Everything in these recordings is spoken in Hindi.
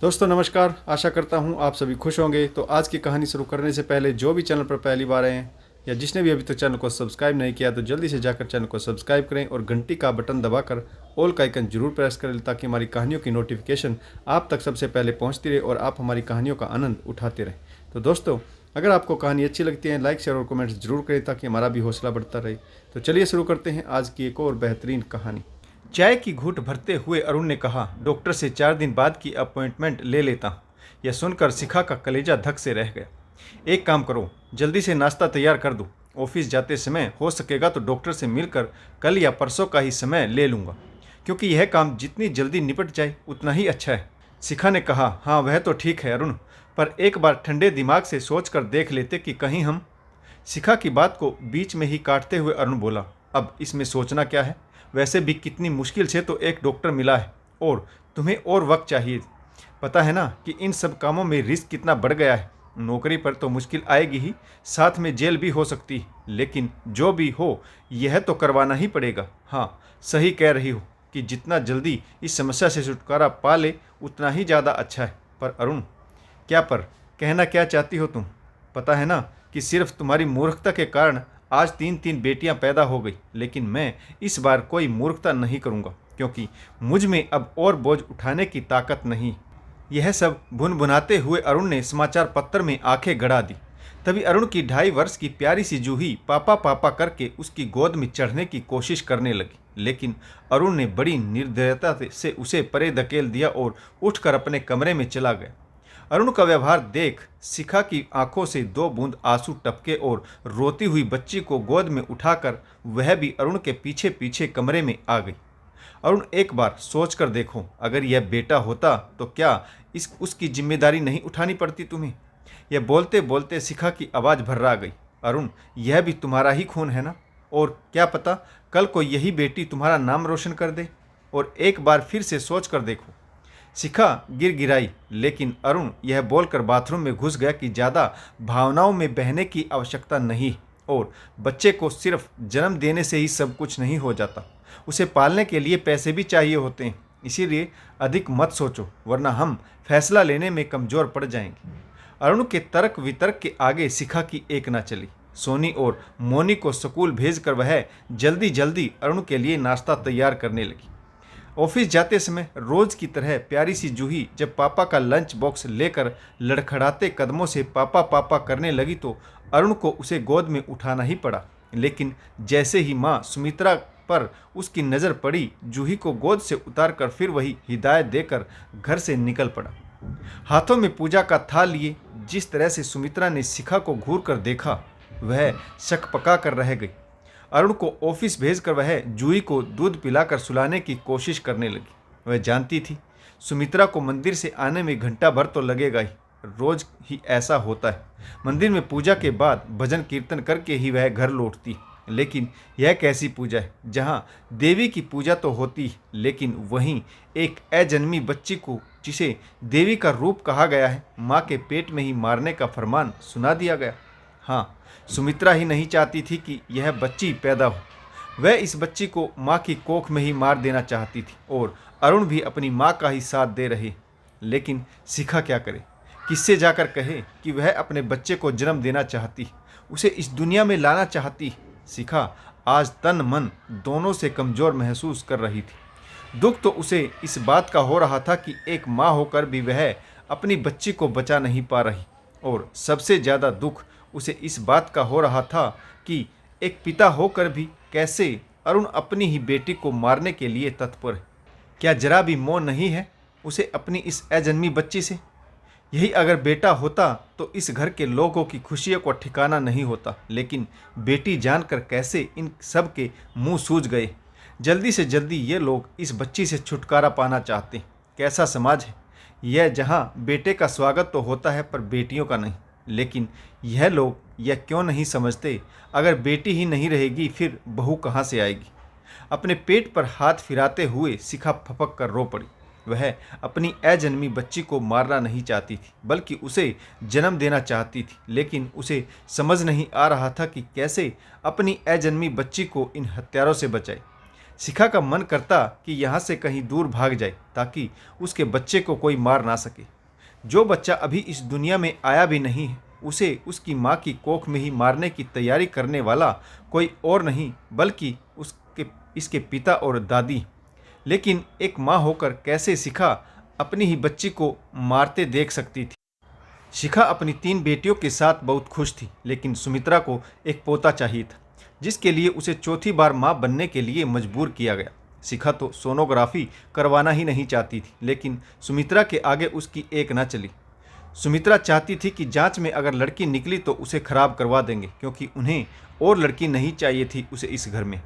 दोस्तों नमस्कार। आशा करता हूँ आप सभी खुश होंगे। तो आज की कहानी शुरू करने से पहले जो भी चैनल पर पहली बार आए हैं या जिसने भी अभी तक चैनल को सब्सक्राइब नहीं किया तो जल्दी से जाकर चैनल को सब्सक्राइब करें और घंटी का बटन दबाकर ऑल का आइकन जरूर प्रेस करें ताकि हमारी कहानियों की नोटिफिकेशन आप तक सबसे पहले पहुँचती रहे और आप हमारी कहानियों का आनंद उठाते रहें। तो दोस्तों अगर आपको कहानी अच्छी लगती है लाइक शेयर और कमेंट्स जरूर करें ताकि हमारा भी हौसला बढ़ता रहे। तो चलिए शुरू करते हैं आज की एक और बेहतरीन कहानी। चाय की घूंट भरते हुए अरुण ने कहा, डॉक्टर से 4 दिन बाद की अपॉइंटमेंट ले लेता हूँ। यह सुनकर शिखा का कलेजा धक से रह गया। एक काम करो, जल्दी से नाश्ता तैयार कर दो। ऑफिस जाते समय हो सकेगा तो डॉक्टर से मिलकर कल या परसों का ही समय ले लूँगा, क्योंकि यह काम जितनी जल्दी निपट जाए उतना ही अच्छा है। शिखा ने कहा, हाँ वह तो ठीक है अरुण, पर एक बार ठंडे दिमाग से सोच कर देख लेते कि कहीं हम। शिखा की बात को बीच में ही काटते हुए अरुण बोला, अब इसमें सोचना क्या है, वैसे भी कितनी मुश्किल से तो एक डॉक्टर मिला है और तुम्हें और वक्त चाहिए। पता है ना कि इन सब कामों में रिस्क कितना बढ़ गया है। नौकरी पर तो मुश्किल आएगी ही, साथ में जेल भी हो सकती है, लेकिन जो भी हो यह तो करवाना ही पड़ेगा। हाँ सही कह रही हो कि जितना जल्दी इस समस्या से छुटकारा पा ले उतना ही ज़्यादा अच्छा है। पर अरुण, क्या पर कहना क्या चाहती हो तुम? पता है ना कि सिर्फ तुम्हारी मूर्खता के कारण आज 3 बेटियां पैदा हो गई, लेकिन मैं इस बार कोई मूर्खता नहीं करूंगा क्योंकि मुझ में अब और बोझ उठाने की ताकत नहीं। यह सब भुनभुनाते हुए अरुण ने समाचार पत्र में आंखें गड़ा दी। तभी अरुण की 2.5 वर्ष की प्यारी सी जूही पापा पापा करके उसकी गोद में चढ़ने की कोशिश करने लगी, लेकिन अरुण ने बड़ी निर्दयता से उसे परे धकेल दिया और उठकर अपने कमरे में चला गया। अरुण का व्यवहार देख शिखा की आंखों से 2 बूंद आंसू टपके और रोती हुई बच्ची को गोद में उठाकर वह भी अरुण के पीछे पीछे कमरे में आ गई। अरुण, एक बार सोच कर देखो, अगर यह बेटा होता तो क्या उसकी जिम्मेदारी नहीं उठानी पड़ती तुम्हें? यह बोलते बोलते शिखा की आवाज़ भर्रा गई। अरुण, यह भी तुम्हारा ही खून है ना, और क्या पता कल को यही बेटी तुम्हारा नाम रोशन कर दे। और एक बार फिर से सोच कर देखो। शिखा गिड़गिड़ाई, लेकिन अरुण यह बोलकर बाथरूम में घुस गया कि ज़्यादा भावनाओं में बहने की आवश्यकता नहीं और बच्चे को सिर्फ जन्म देने से ही सब कुछ नहीं हो जाता, उसे पालने के लिए पैसे भी चाहिए होते हैं। इसीलिए अधिक मत सोचो, वरना हम फैसला लेने में कमज़ोर पड़ जाएंगे। अरुण के तर्क वितर्क के आगे शिखा की एक ना चली। सोनी और मोनी को स्कूल भेजकर वह जल्दी जल्दी अरुण के लिए नाश्ता तैयार करने लगी। ऑफिस जाते समय रोज की तरह प्यारी सी जूही जब पापा का लंच बॉक्स लेकर लड़खड़ाते कदमों से पापा पापा करने लगी तो अरुण को उसे गोद में उठाना ही पड़ा। लेकिन जैसे ही माँ सुमित्रा पर उसकी नज़र पड़ी, जूही को गोद से उतारकर फिर वही हिदायत देकर घर से निकल पड़ा। हाथों में पूजा का थाल लिए जिस तरह से सुमित्रा ने शिखा को घूर कर देखा, वह शक पका कर रह गई। अरुण को ऑफिस भेजकर वह जूही को दूध पिलाकर सुलाने की कोशिश करने लगी। वह जानती थी सुमित्रा को मंदिर से आने में घंटा भर तो लगेगा ही, रोज ही ऐसा होता है। मंदिर में पूजा के बाद भजन कीर्तन करके ही वह घर लौटती। लेकिन यह कैसी पूजा है जहाँ देवी की पूजा तो होती, लेकिन वहीं एक अजन्मी बच्ची को जिसे देवी का रूप कहा गया है, माँ के पेट में ही मारने का फरमान सुना दिया गया। हाँ, सुमित्रा ही नहीं चाहती थी कि यह बच्ची पैदा हो, वह इस बच्ची को माँ की कोख में ही मार देना चाहती थी और अरुण भी अपनी माँ का ही साथ दे रहे। लेकिन शिखा क्या करे, किससे जाकर कहे कि वह अपने बच्चे को जन्म देना चाहती, उसे इस दुनिया में लाना चाहती। शिखा आज तन मन दोनों से कमज़ोर महसूस कर रही थी। दुख तो उसे इस बात का हो रहा था कि एक माँ होकर भी वह अपनी बच्ची को बचा नहीं पा रही, और सबसे ज़्यादा दुख उसे इस बात का हो रहा था कि एक पिता होकर भी कैसे अरुण अपनी ही बेटी को मारने के लिए तत्पर है। क्या जरा भी मोह नहीं है उसे अपनी इस अजन्मी बच्ची से? यही अगर बेटा होता तो इस घर के लोगों की खुशियों को ठिकाना नहीं होता, लेकिन बेटी जानकर कैसे इन सब के मुंह सूज गए। जल्दी से जल्दी ये लोग इस बच्ची से छुटकारा पाना चाहते हैं। कैसा समाज है यह जहाँ बेटे का स्वागत तो होता है पर बेटियों का नहीं। लेकिन यह लोग यह क्यों नहीं समझते, अगर बेटी ही नहीं रहेगी फिर बहू कहाँ से आएगी? अपने पेट पर हाथ फिराते हुए शिखा फपक कर रो पड़ी। वह अपनी अजन्मी बच्ची को मारना नहीं चाहती थी, बल्कि उसे जन्म देना चाहती थी, लेकिन उसे समझ नहीं आ रहा था कि कैसे अपनी अजन्मी बच्ची को इन हत्यारों से बचाए। शिखा का मन करता कि यहाँ से कहीं दूर भाग जाए ताकि उसके बच्चे को कोई मार ना सके। जो बच्चा अभी इस दुनिया में आया भी नहीं है, उसे उसकी माँ की कोख में ही मारने की तैयारी करने वाला कोई और नहीं बल्कि इसके पिता और दादी। लेकिन एक माँ होकर कैसे शिखा अपनी ही बच्ची को मारते देख सकती थी। शिखा अपनी 3 बेटियों के साथ बहुत खुश थी, लेकिन सुमित्रा को एक पोता चाहिए था, जिसके लिए उसे चौथी बार माँ बनने के लिए मजबूर किया गया। शिखा तो सोनोग्राफी करवाना ही नहीं चाहती थी, लेकिन सुमित्रा के आगे उसकी एक न चली। सुमित्रा चाहती थी कि जांच में अगर लड़की निकली तो उसे खराब करवा देंगे, क्योंकि उन्हें और लड़की नहीं चाहिए थी उसे इस घर में।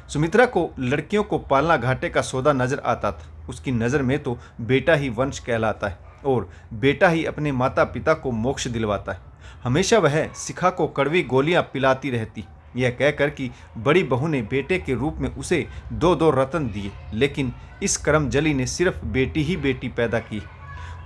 सुमित्रा को लड़कियों को पालना घाटे का सौदा नजर आता था। उसकी नज़र में तो बेटा ही वंश कहलाता है और बेटा ही अपने माता पिता को मोक्ष दिलवाता है। हमेशा वह शिखा को कड़वी गोलियां पिलाती रहती, यह कहकर कि बड़ी बहू ने बेटे के रूप में उसे 2-2 रत्न दिए, लेकिन इस कर्मजली ने सिर्फ बेटी ही बेटी पैदा की।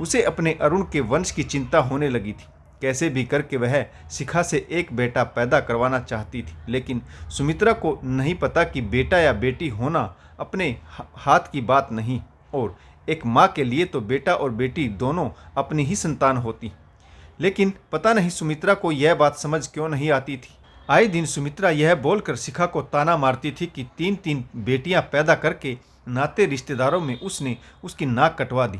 उसे अपने अरुण के वंश की चिंता होने लगी थी। कैसे भी करके वह शिखा से एक बेटा पैदा करवाना चाहती थी, लेकिन सुमित्रा को नहीं पता कि बेटा या बेटी होना अपने हाथ की बात नहीं, और एक माँ के लिए तो बेटा और बेटी दोनों अपनी ही संतान होती। लेकिन पता नहीं सुमित्रा को यह बात समझ क्यों नहीं आती थी। आए दिन सुमित्रा यह बोलकर शिखा को ताना मारती थी कि 3-3 बेटियां पैदा करके नाते रिश्तेदारों में उसने उसकी नाक कटवा दी।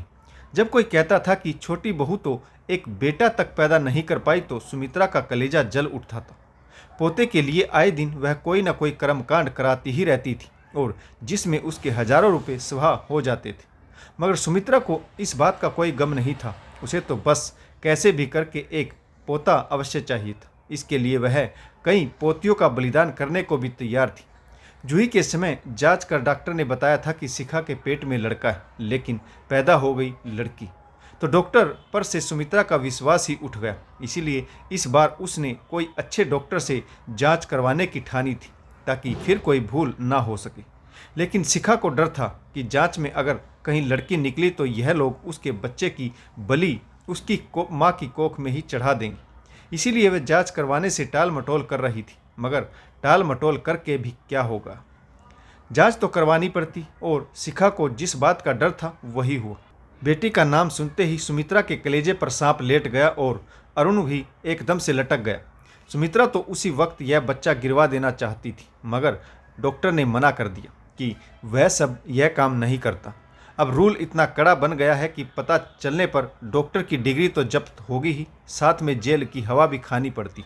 जब कोई कहता था कि छोटी बहू तो एक बेटा तक पैदा नहीं कर पाई तो सुमित्रा का कलेजा जल उठता था। पोते के लिए आए दिन वह कोई न कोई कर्मकांड कराती ही रहती थी, और जिसमें उसके हजारों रुपए स्वाहा हो जाते थे। मगर सुमित्रा को इस बात का कोई गम नहीं था। उसे तो बस कैसे भी करके एक पोता अवश्य चाहिए था। इसके लिए वह कई पोतियों का बलिदान करने को भी तैयार थी। जूही के समय जांच कर डॉक्टर ने बताया था कि शिखा के पेट में लड़का है, लेकिन पैदा हो गई लड़की। तो डॉक्टर पर से सुमित्रा का विश्वास ही उठ गया। इसीलिए इस बार उसने कोई अच्छे डॉक्टर से जांच करवाने की ठानी थी, ताकि फिर कोई भूल ना हो सके। लेकिन शिखा को डर था कि जांच में अगर कहीं लड़की निकली तो यह लोग उसके बच्चे की बलि उसकी माँ की कोख में ही चढ़ा देंगे। इसीलिए वह जांच करवाने से टाल मटोल कर रही थी, मगर टाल मटोल करके भी क्या होगा, जांच तो करवानी पड़ती। और शिखा को जिस बात का डर था वही हुआ। बेटी का नाम सुनते ही सुमित्रा के कलेजे पर सांप लेट गया और अरुण भी एकदम से लटक गया। सुमित्रा तो उसी वक्त यह बच्चा गिरवा देना चाहती थी, मगर डॉक्टर ने मना कर दिया कि वह सब यह काम नहीं करता। अब रूल इतना कड़ा बन गया है कि पता चलने पर डॉक्टर की डिग्री तो जब्त होगी ही, साथ में जेल की हवा भी खानी पड़ती।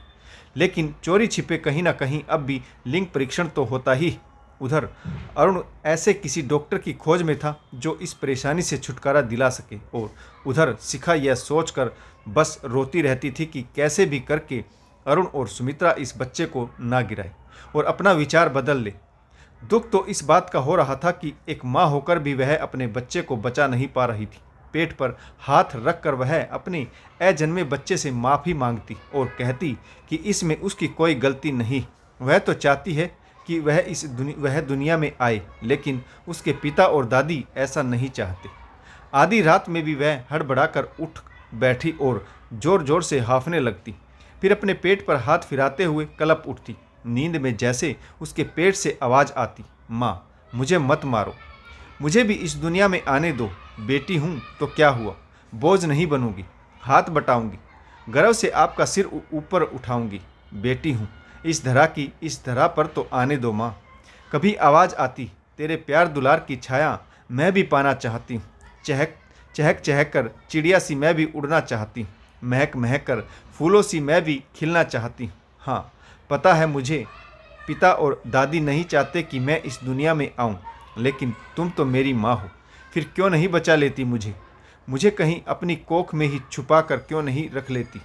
लेकिन चोरी छिपे कहीं ना कहीं अब भी लिंग परीक्षण तो होता ही। उधर अरुण ऐसे किसी डॉक्टर की खोज में था जो इस परेशानी से छुटकारा दिला सके, और उधर शिखा यह सोचकर बस रोती रहती थी कि कैसे भी करके अरुण और सुमित्रा इस बच्चे को ना गिराए और अपना विचार बदल ले। दुख तो इस बात का हो रहा था कि एक माँ होकर भी वह अपने बच्चे को बचा नहीं पा रही थी। पेट पर हाथ रखकर वह अपने अजन्मे बच्चे से माफ़ी मांगती और कहती कि इसमें उसकी कोई गलती नहीं। वह तो चाहती है कि वह दुनिया में आए, लेकिन उसके पिता और दादी ऐसा नहीं चाहते। आधी रात में भी वह हड़बड़ाकर उठ बैठी और जोर जोर से हांफने लगती, फिर अपने पेट पर हाथ फिराते हुए कलप उठती। नींद में जैसे उसके पेट से आवाज़ आती, माँ मुझे मत मारो, मुझे भी इस दुनिया में आने दो, बेटी हूँ तो क्या हुआ, बोझ नहीं बनूंगी, हाथ बटाऊंगी, गर्व से आपका सिर ऊपर उठाऊंगी, बेटी हूँ इस धरा पर तो आने दो माँ। कभी आवाज़ आती, तेरे प्यार दुलार की छाया मैं भी पाना चाहती हूँ, चहक चहक कर चिड़िया सी मैं भी उड़ना चाहती हूँ, महक महक कर फूलों सी मैं भी खिलना चाहती हूँ। हाँ पता है मुझे पिता और दादी नहीं चाहते कि मैं इस दुनिया में आऊँ, लेकिन तुम तो मेरी माँ हो, फिर क्यों नहीं बचा लेती मुझे कहीं अपनी कोख में ही छुपा कर क्यों नहीं रख लेती।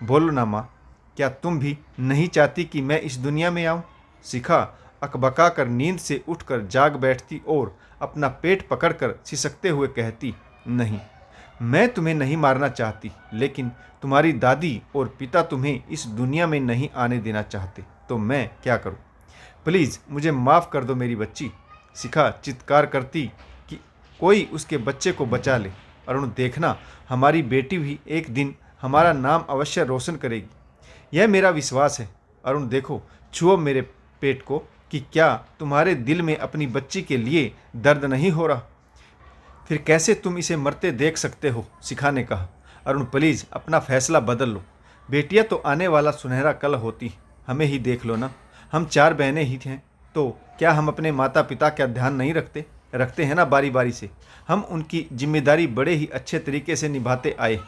बोलो ना माँ, क्या तुम भी नहीं चाहती कि मैं इस दुनिया में आऊँ। शिखा अकबका कर नींद से उठकर जाग बैठती और अपना पेट पकड़कर सिसकते हुए कहती, नहीं मैं तुम्हें नहीं मारना चाहती, लेकिन तुम्हारी दादी और पिता तुम्हें इस दुनिया में नहीं आने देना चाहते, तो मैं क्या करूं। प्लीज़ मुझे माफ़ कर दो मेरी बच्ची। शिखा चित्कार करती कि कोई उसके बच्चे को बचा ले। अरुण देखना, हमारी बेटी भी एक दिन हमारा नाम अवश्य रोशन करेगी, यह मेरा विश्वास है। अरुण देखो, छुओ मेरे पेट को, कि क्या तुम्हारे दिल में अपनी बच्ची के लिए दर्द नहीं हो रहा? फिर कैसे तुम इसे मरते देख सकते हो? शिखा ने कहा। अरुण प्लीज़ अपना फैसला बदल लो। बेटियां तो आने वाला सुनहरा कल होती, हमें ही देख लो ना। हम 4 बहनें ही हैं, तो क्या हम अपने माता पिता का ध्यान नहीं रखते हैं ना बारी बारी से। हम उनकी जिम्मेदारी बड़े ही अच्छे तरीके से निभाते आए।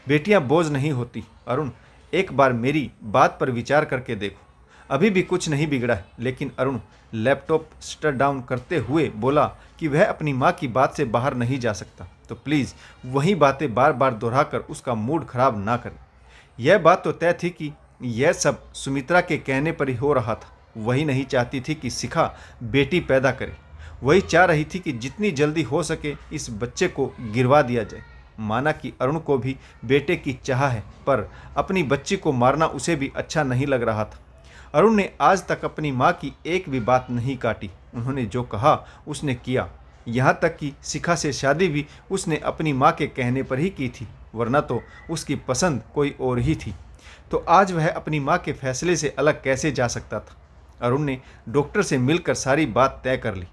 बेटियां बोझ नहीं होती। अरुण, एक बार मेरी बात पर विचार करके देखो। अभी भी कुछ नहीं बिगड़ा है। लेकिन अरुण लैपटॉप शट डाउन करते हुए बोला कि वह अपनी माँ की बात से बाहर नहीं जा सकता। तो प्लीज़ वही बातें बार बार दोहराकर उसका मूड खराब ना करें। यह बात तो तय थी कि यह सब सुमित्रा के कहने पर ही हो रहा था। वही नहीं चाहती थी कि शिखा बेटी पैदा करे। वही चाह रही थी कि जितनी जल्दी हो सके इस बच्चे को गिरवा दिया जाए। माना कि अरुण को भी बेटे की चाह है, पर अपनी बच्ची को मारना उसे भी अच्छा नहीं लग रहा था। अरुण ने आज तक अपनी माँ की एक भी बात नहीं काटी। उन्होंने जो कहा उसने किया। यहाँ तक कि शिखा से शादी भी उसने अपनी माँ के कहने पर ही की थी, वरना तो उसकी पसंद कोई और ही थी। तो आज वह अपनी माँ के फैसले से अलग कैसे जा सकता था? अरुण ने डॉक्टर से मिलकर सारी बात तय कर ली।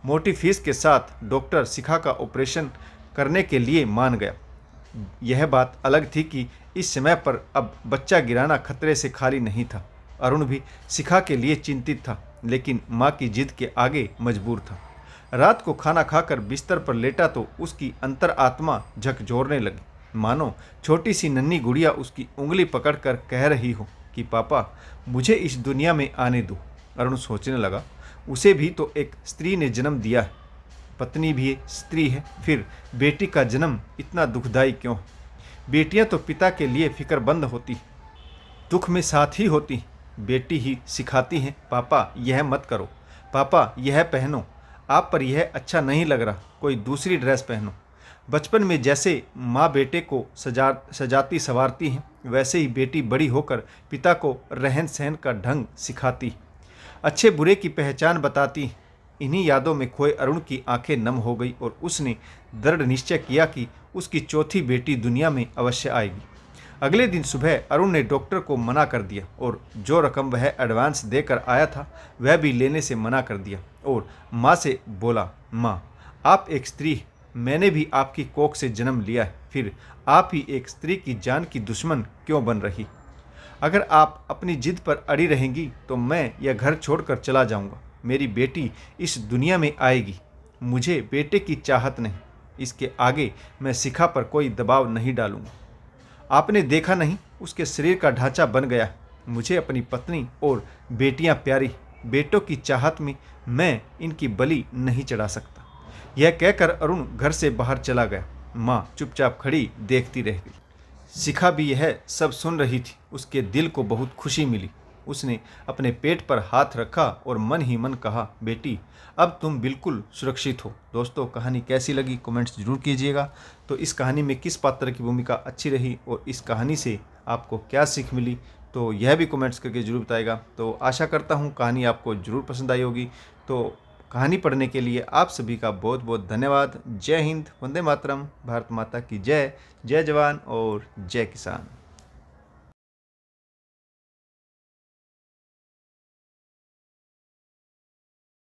मोटी फीस के साथ डॉक्टर शिखा का ऑपरेशन करने के लिए मान गया। यह बात अलग थी कि इस समय पर अब बच्चा गिराना खतरे से खाली नहीं था। अरुण भी शिखा के लिए चिंतित था, लेकिन माँ की जिद के आगे मजबूर था। रात को खाना खाकर बिस्तर पर लेटा तो उसकी अंतरात्मा झकझोरने लगी, मानो छोटी सी नन्ही गुड़िया उसकी उंगली पकड़कर कह रही हो कि पापा मुझे इस दुनिया में आने दो। अरुण सोचने लगा, उसे भी तो एक स्त्री ने जन्म दिया है, पत्नी भी स्त्री है, फिर बेटी का जन्म इतना दुखदाई क्यों? बेटियां तो पिता के लिए फिक्रमंद होती, दुख में साथ ही होती। बेटी ही सिखाती हैं, पापा यह मत करो, पापा यह पहनो, आप पर यह अच्छा नहीं लग रहा, कोई दूसरी ड्रेस पहनो। बचपन में जैसे माँ बेटे को सजाती संवारती हैं, वैसे ही बेटी बड़ी होकर पिता को रहन सहन का ढंग सिखाती, अच्छे बुरे की पहचान बताती। इन्हीं यादों में खोए अरुण की आंखें नम हो गई और उसने दृढ़ निश्चय किया कि उसकी चौथी बेटी दुनिया में अवश्य आएगी। अगले दिन सुबह अरुण ने डॉक्टर को मना कर दिया और जो रकम वह एडवांस देकर आया था वह भी लेने से मना कर दिया और माँ से बोला, माँ आप एक स्त्री हैं, मैंने भी आपकी कोख से जन्म लिया है, फिर आप ही एक स्त्री की जान की दुश्मन क्यों बन रही? अगर आप अपनी जिद पर अड़ी रहेंगी तो मैं यह घर छोड़कर चला जाऊंगा। मेरी बेटी इस दुनिया में आएगी, मुझे बेटे की चाहत नहीं। इसके आगे मैं शिखा पर कोई दबाव नहीं डालूंगा। आपने देखा नहीं, उसके शरीर का ढांचा बन गया है। मुझे अपनी पत्नी और बेटियां प्यारी, बेटों की चाहत में मैं इनकी बलि नहीं चढ़ा सकता। यह कहकर अरुण घर से बाहर चला गया। माँ चुपचाप खड़ी देखती रह गई। शिखा भी यह सब सुन रही थी। उसके दिल को बहुत खुशी मिली। उसने अपने पेट पर हाथ रखा और मन ही मन कहा, बेटी अब तुम बिल्कुल सुरक्षित हो। दोस्तों कहानी कैसी लगी कमेंट्स जरूर कीजिएगा। तो इस कहानी में किस पात्र की भूमिका अच्छी रही और इस कहानी से आपको क्या सीख मिली, तो यह भी कमेंट्स करके जरूर बताएगा। तो आशा करता हूँ कहानी आपको जरूर पसंद आई होगी। तो कहानी पढ़ने के लिए आप सभी का बहुत बहुत धन्यवाद। जय हिंद, वंदे मातरम, भारत माता की जय। जय जवान और जय किसान।